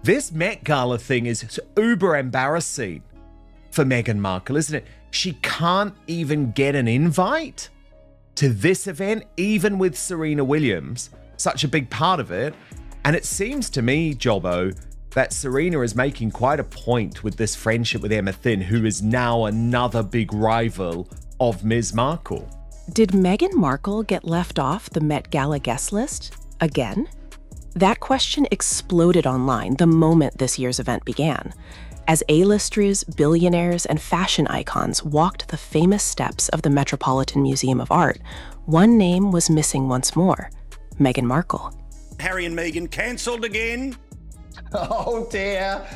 This Met Gala thing is uber embarrassing for Meghan Markle, isn't it? She can't even get an invite to this event, even with Serena Williams, such a big part of it. And it seems to me, Jobbo, that Serena is making quite a point with this friendship with Emma Thin, who is now another big rival of Ms. Markle. Did Meghan Markle get left off the Met Gala guest list again? That question exploded online the moment this year's event began, as A-listers, billionaires, and fashion icons walked the famous steps of the Metropolitan Museum of Art. One name was missing once more: Meghan Markle. Harry and Meghan cancelled again? Oh dear,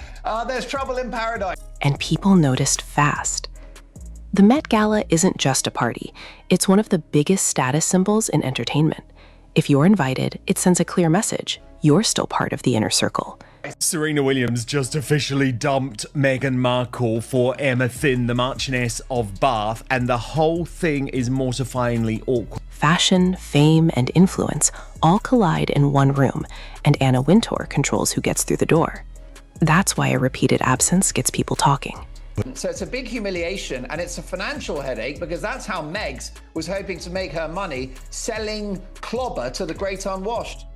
there's trouble in paradise. And people noticed fast. The Met Gala isn't just a party. It's one of the biggest status symbols in entertainment. If you're invited, it sends a clear message. You're still part of the inner circle. Serena Williams just officially dumped Meghan Markle for Emma Thin, the Marchioness of Bath, and the whole thing is mortifyingly awkward. Fashion, fame, and influence all collide in one room, and Anna Wintour controls who gets through the door. That's why a repeated absence gets people talking. So it's a big humiliation, and it's a financial headache, because that's how Megs was hoping to make her money, selling clobber to the great unwashed.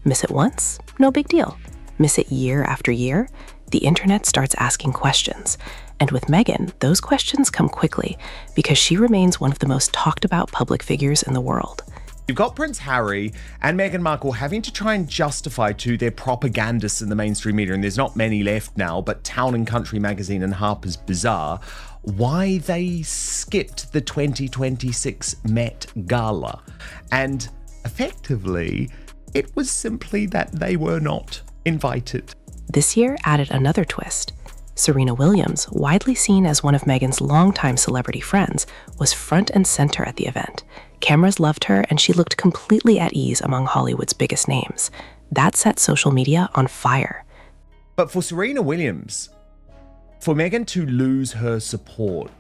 Miss it once? No big deal. Miss it year after year? The internet starts asking questions. And with Meghan, those questions come quickly because she remains one of the most talked about public figures in the world. You've got Prince Harry and Meghan Markle having to try and justify to their propagandists in the mainstream media, and there's not many left now, but Town and Country magazine and Harper's Bazaar, why they skipped the 2026 Met Gala. And effectively, it was simply that they were not invited. This year added another twist. Serena Williams, widely seen as one of Meghan's longtime celebrity friends, was front and center at the event. Cameras loved her, and she looked completely at ease among Hollywood's biggest names. That set social media on fire. But for Serena Williams, for Meghan to lose her support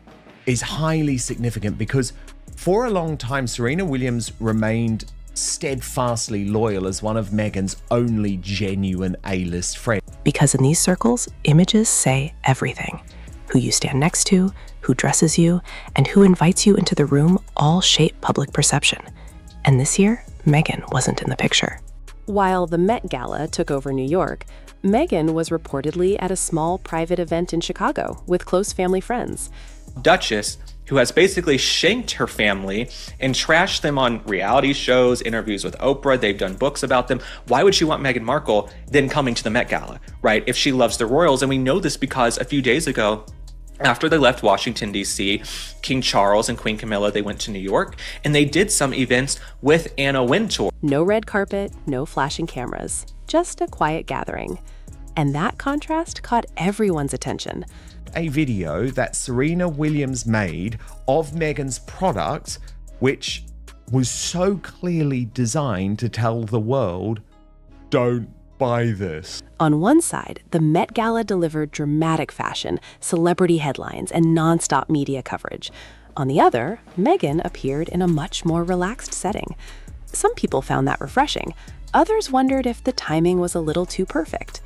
is highly significant, because for a long time, Serena Williams remained steadfastly loyal as one of Meghan's only genuine A-list friends. Because in these circles, images say everything. Who you stand next to, who dresses you, and who invites you into the room all shape public perception. And this year, Meghan wasn't in the picture. While the Met Gala took over New York, Meghan was reportedly at a small private event in Chicago with close family friends. Duchess, who has basically shanked her family and trashed them on reality shows, interviews with Oprah. They've done books about them. Why would she want Meghan Markle then coming to the Met Gala, right? If she loves the royals. And we know this because a few days ago, after they left Washington, D.C., King Charles and Queen Camilla, they went to New York and they did some events with Anna Wintour. No red carpet, no flashing cameras, just a quiet gathering. And that contrast caught everyone's attention. A video that Serena Williams made of Meghan's product, which was so clearly designed to tell the world, don't buy this. On one side, the Met Gala delivered dramatic fashion, celebrity headlines, and nonstop media coverage. On the other, Meghan appeared in a much more relaxed setting. Some people found that refreshing. Others wondered if the timing was a little too perfect.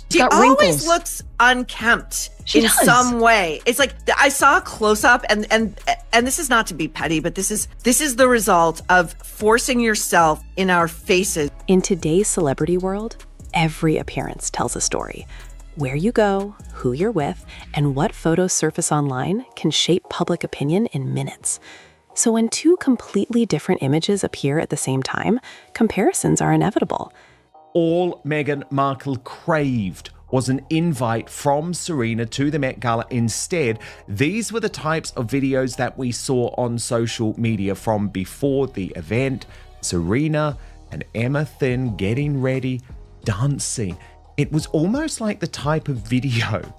She always looks unkempt in some way. It's like I saw a close up, and this is not to be petty, but this is the result of forcing yourself in our faces. In today's celebrity world, every appearance tells a story. Where you go, who you're with, and what photos surface online can shape public opinion in minutes. So when two completely different images appear at the same time, comparisons are inevitable. All Meghan Markle craved was an invite from Serena to the Met Gala. Instead, these were the types of videos that we saw on social media from before the event. Serena and Emma Thin getting ready, dancing. It was almost like the type of video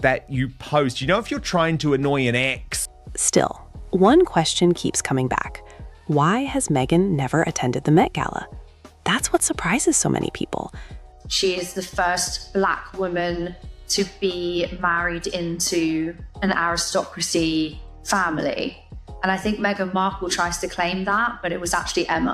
that you post, if you're trying to annoy an ex. Still, one question keeps coming back. Why has Meghan never attended the Met Gala? That's what surprises so many people. She is the first Black woman to be married into an aristocracy family. And I think Meghan Markle tries to claim that, but it was actually Emma.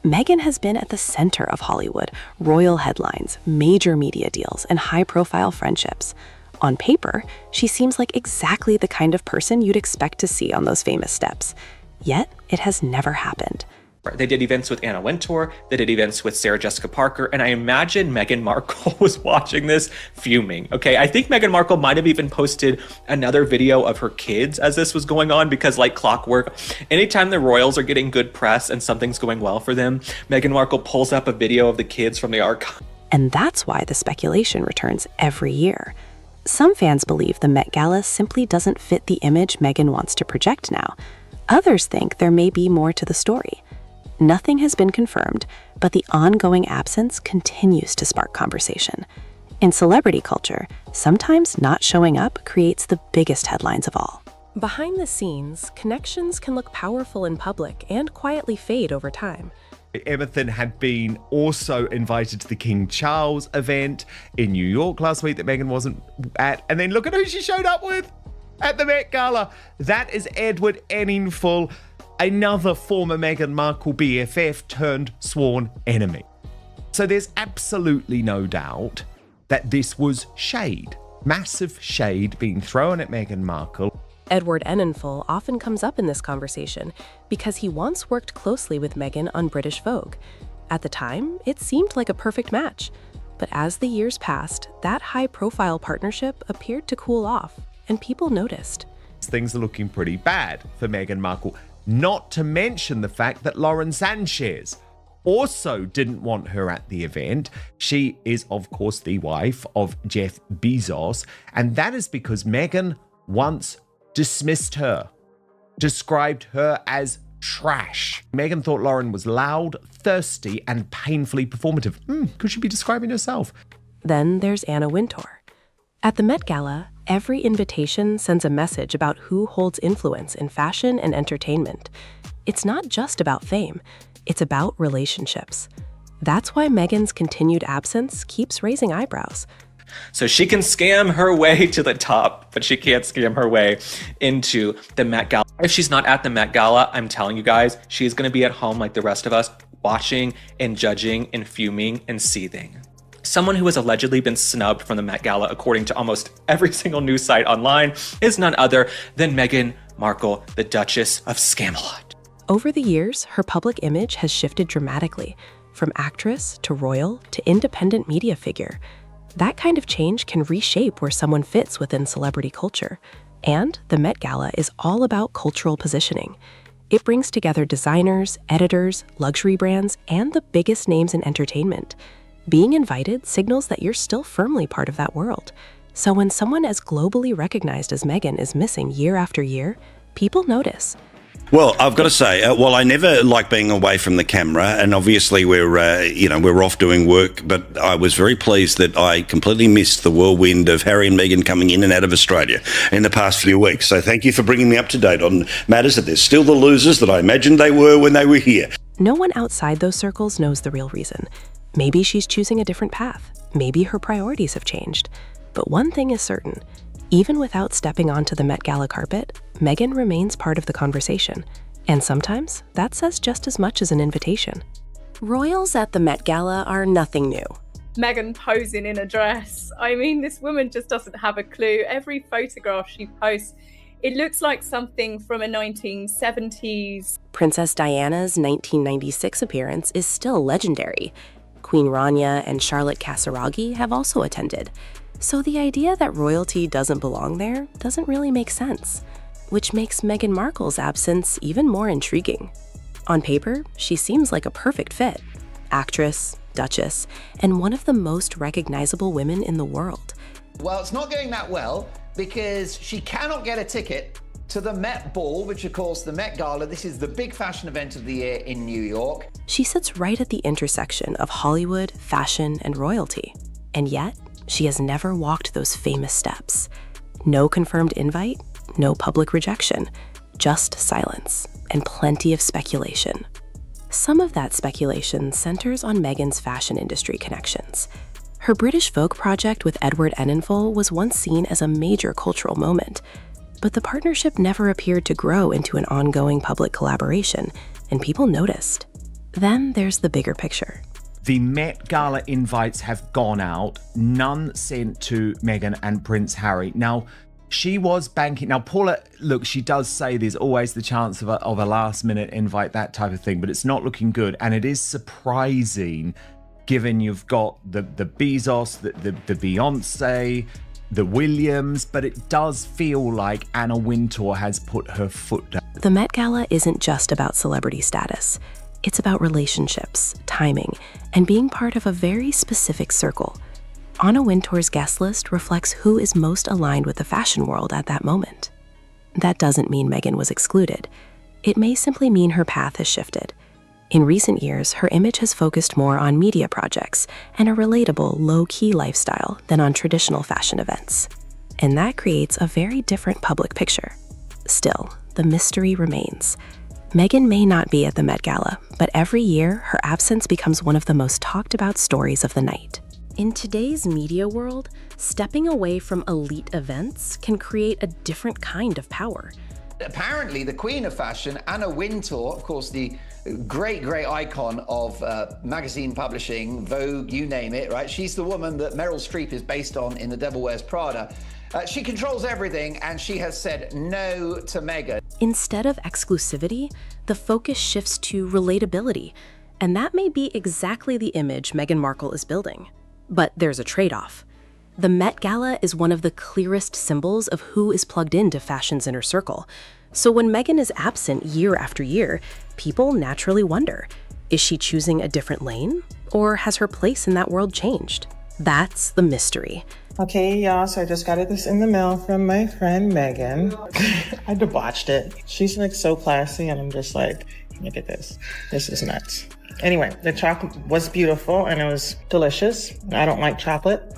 Meghan has been at the center of Hollywood, royal headlines, major media deals, and high-profile friendships. On paper, she seems like exactly the kind of person you'd expect to see on those famous steps. Yet, it has never happened. They did events with Anna Wintour, they did events with Sarah Jessica Parker, and I imagine Meghan Markle was watching this fuming, okay? I think Meghan Markle might have even posted another video of her kids as this was going on, because like clockwork, anytime the royals are getting good press and something's going well for them, Meghan Markle pulls up a video of the kids from the archive. And that's why the speculation returns every year. Some fans believe the Met Gala simply doesn't fit the image Meghan wants to project now. Others think there may be more to the story. Nothing has been confirmed, but the ongoing absence continues to spark conversation. In celebrity culture, sometimes not showing up creates the biggest headlines of all. Behind the scenes, connections can look powerful in public and quietly fade over time. Emerson had been also invited to the King Charles event in New York last week that Meghan wasn't at. And then look at who she showed up with at the Met Gala. That is Edward Enninful, another former Meghan Markle BFF turned sworn enemy. So there's absolutely no doubt that this was shade, massive shade being thrown at Meghan Markle. Edward Enninful often comes up in this conversation because he once worked closely with Meghan on British Vogue. At the time, it seemed like a perfect match. But as the years passed, that high-profile partnership appeared to cool off, and people noticed. Things are looking pretty bad for Meghan Markle. Not to mention the fact that Lauren Sanchez also didn't want her at the event. She is, of course, the wife of Jeff Bezos, and that is because Meghan once dismissed her, described her as trash. Meghan thought Lauren was loud, thirsty, and painfully performative. Could she be describing herself? Then there's Anna Wintour. At the Met Gala, every invitation sends a message about who holds influence in fashion and entertainment. It's not just about fame, it's about relationships. That's why Meghan's continued absence keeps raising eyebrows. So she can scam her way to the top, but she can't scam her way into the Met Gala. If she's not at the Met Gala, I'm telling you guys, she's going to be at home like the rest of us, watching and judging and fuming and seething. Someone who has allegedly been snubbed from the Met Gala, according to almost every single news site online, is none other than Meghan Markle, the Duchess of Scamelot. Over the years, her public image has shifted dramatically, from actress to royal to independent media figure. That kind of change can reshape where someone fits within celebrity culture. And the Met Gala is all about cultural positioning. It brings together designers, editors, luxury brands, and the biggest names in entertainment. Being invited signals that you're still firmly part of that world. So when someone as globally recognized as Meghan is missing year after year, people notice. Well, I've got to say, while I never like being away from the camera, and obviously we're off doing work, but I was very pleased that I completely missed the whirlwind of Harry and Meghan coming in and out of Australia in the past few weeks. So thank you for bringing me up to date on matters that they're still the losers that I imagined they were when they were here. No one outside those circles knows the real reason. Maybe she's choosing a different path. Maybe her priorities have changed. But one thing is certain. Even without stepping onto the Met Gala carpet, Meghan remains part of the conversation. And sometimes, that says just as much as an invitation. Royals at the Met Gala are nothing new. Meghan posing in a dress. I mean, this woman just doesn't have a clue. Every photograph she posts, it looks like something from a 1970s. Princess Diana's 1996 appearance is still legendary. Queen Rania and Charlotte Casiraghi have also attended. So the idea that royalty doesn't belong there doesn't really make sense, which makes Meghan Markle's absence even more intriguing. On paper, she seems like a perfect fit. Actress, duchess, and one of the most recognizable women in the world. Well, it's not going that well because she cannot get a ticket to the Met Ball, which of course the Met Gala, this is the big fashion event of the year in New York. She sits right at the intersection of Hollywood, fashion, and royalty. And yet, she has never walked those famous steps. No confirmed invite, no public rejection, just silence and plenty of speculation. Some of that speculation centers on Meghan's fashion industry connections. Her British Vogue project with Edward Enninful was once seen as a major cultural moment, but the partnership never appeared to grow into an ongoing public collaboration, and people noticed. Then there's the bigger picture. The Met Gala invites have gone out, none sent to Meghan and Prince Harry. Now, she was banking. Now, Paula, look, she does say there's always the chance of a last minute invite, that type of thing, but it's not looking good. And it is surprising, given you've got the Bezos, the Beyonce, the Williams, but it does feel like Anna Wintour has put her foot down. The Met Gala isn't just about celebrity status. It's about relationships, timing, and being part of a very specific circle. Anna Wintour's guest list reflects who is most aligned with the fashion world at that moment. That doesn't mean Meghan was excluded. It may simply mean her path has shifted. In recent years, her image has focused more on media projects and a relatable, low-key lifestyle than on traditional fashion events. And that creates a very different public picture. Still, the mystery remains. Meghan may not be at the Met Gala, but every year, her absence becomes one of the most talked about stories of the night. In today's media world, stepping away from elite events can create a different kind of power. Apparently, the queen of fashion, Anna Wintour, of course, the great icon of magazine publishing, Vogue, you name it, right? She's the woman that Meryl Streep is based on in The Devil Wears Prada. She controls everything, and she has said no to Meghan. Instead of exclusivity, the focus shifts to relatability, and that may be exactly the image Meghan Markle is building. But there's a trade-off. The Met Gala is one of the clearest symbols of who is plugged into fashion's inner circle. So when Meghan is absent year after year, people naturally wonder, is she choosing a different lane? Or has her place in that world changed? That's the mystery. Okay, y'all, so I just got this in the mail from my friend Meghan. I debauched it. She's like so classy, and I'm just like, look at this. This is nuts. Anyway, the chocolate was beautiful and it was delicious. I don't like chocolate.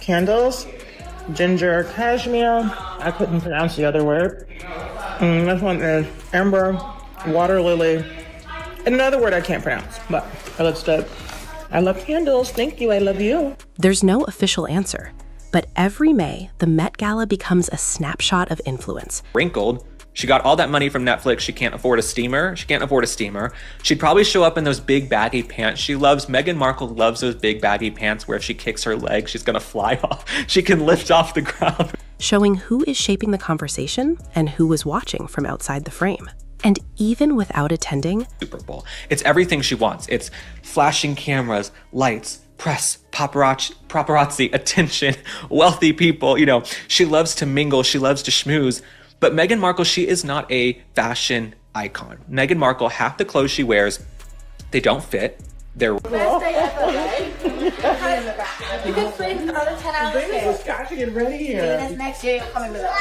Candles, ginger cashmere. I couldn't pronounce the other word. This one is amber, water lily. Another word I can't pronounce, but it looks good. I love candles. Thank you. I love you. There's no official answer, but every May, the Met Gala becomes a snapshot of influence. Wrinkled. She got all that money from Netflix. She can't afford a steamer. She'd probably show up in those big baggy pants she loves. Meghan Markle loves those big baggy pants where if she kicks her leg, she's gonna fly off. She can lift off the ground. Showing who is shaping the conversation and who is watching from outside the frame. And even without attending Super Bowl, it's everything she wants. It's flashing cameras, lights, press, paparazzi, attention, wealthy people. You know, she loves to mingle. She loves to schmooze. But Meghan Markle, she is not a fashion icon. Meghan Markle, half the clothes she wears, they don't fit. They're You can spend another 10 hours. Got to get ready here. Next year, you're coming with us.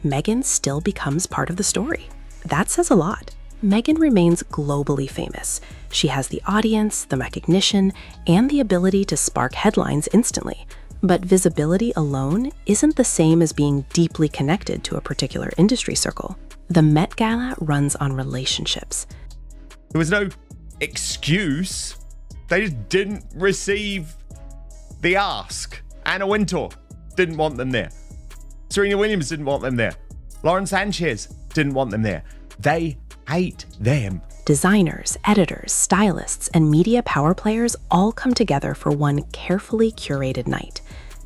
Meghan still becomes part of the story. That says a lot. Meghan remains globally famous. She has the audience, the recognition, and the ability to spark headlines instantly. But visibility alone isn't the same as being deeply connected to a particular industry circle. The Met Gala runs on relationships. There was no excuse. They just didn't receive the ask. Anna Wintour didn't want them there. Serena Williams didn't want them there. Lauren Sanchez didn't want them there. They hate them. Designers, editors, stylists, and media power players all come together for one carefully curated night.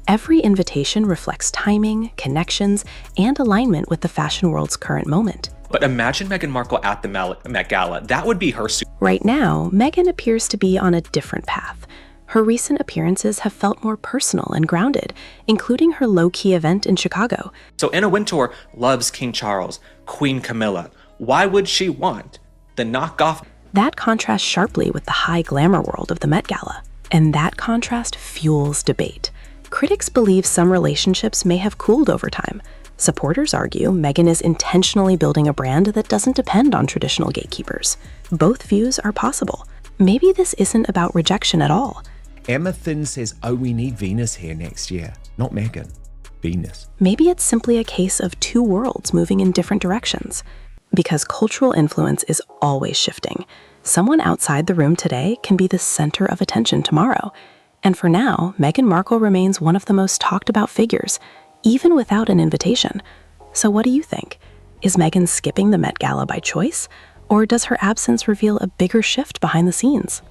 Every invitation reflects timing, connections, and alignment with the fashion world's current moment. But imagine Meghan Markle at the Met Gala. That would be her Right now, Meghan appears to be on a different path. Her recent appearances have felt more personal and grounded, including her low-key event in Chicago. So Anna Wintour loves King Charles, Queen Camilla. Why would she want the knockoff? That contrasts sharply with the high glamour world of the Met Gala. And that contrast fuels debate. Critics believe some relationships may have cooled over time. Supporters argue Meghan is intentionally building a brand that doesn't depend on traditional gatekeepers. Both views are possible. Maybe this isn't about rejection at all. Emma Thin says, oh, we need Venus here next year. Not Meghan. Venus. Maybe it's simply a case of two worlds moving in different directions. Because cultural influence is always shifting. Someone outside the room today can be the center of attention tomorrow. And for now, Meghan Markle remains one of the most talked about figures, even without an invitation. So what do you think? Is Meghan skipping the Met Gala by choice? Or does her absence reveal a bigger shift behind the scenes?